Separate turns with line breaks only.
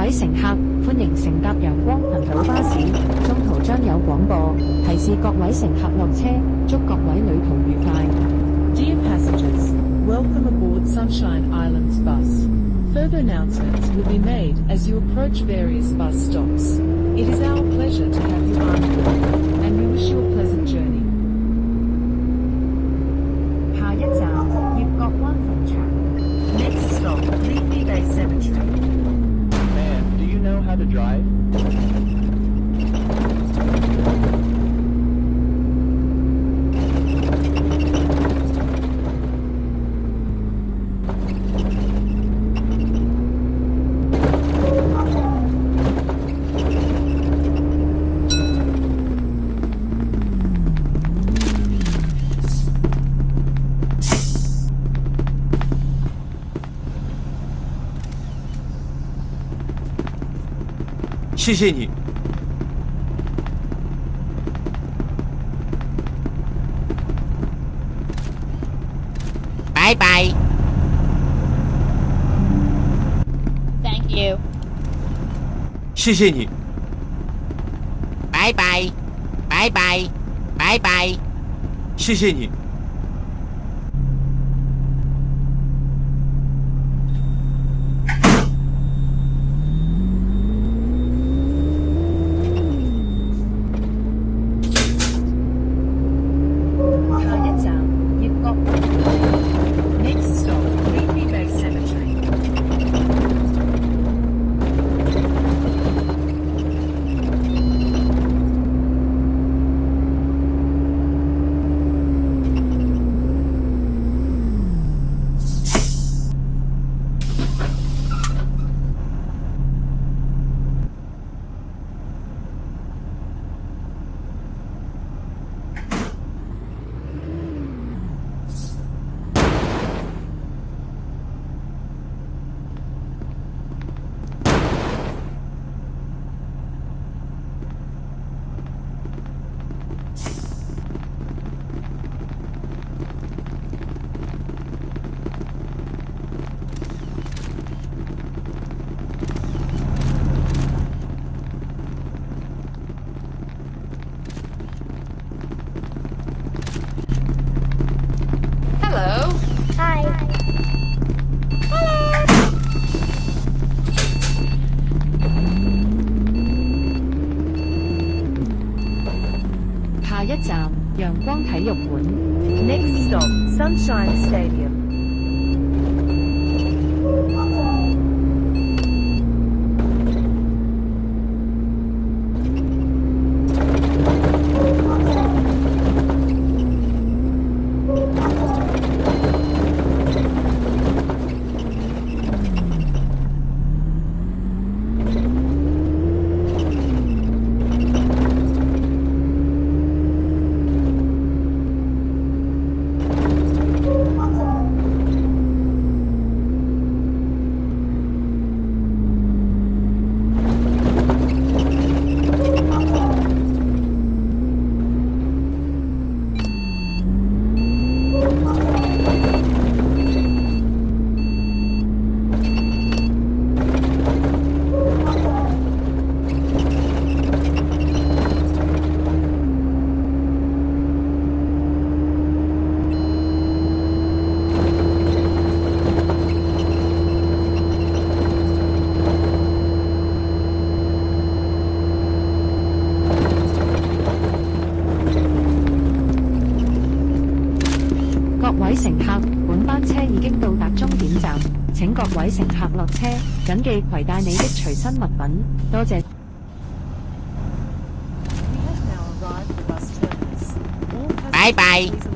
位乘客，歡迎乘搭陽光群島巴士，中途將有廣播提示各位乘客落車，祝各位旅途愉快。
Dear passengers, welcome aboard Sunshine Islands bus. Further announcements will be made as you approach various bus stops. It is our pleasure to have you on board, and we wish you a pleasant journey.
下一站，葉角灣墳場。Next stop, Leafy Bay Cemetery.
Ma'am, do you know how to drive?
谢谢你。
拜拜。Thank you。
谢谢你。
拜拜，拜拜，拜拜。
谢谢你。
下一站，陽光體育館。Next stop, Sunshine Stadium.各位乘客，本班車已經到達終點站，請各位乘客落車，謹記攜帶你的隨身物品。多謝。
We have now arrived at the bus terminus. All passengers,
拜拜。
please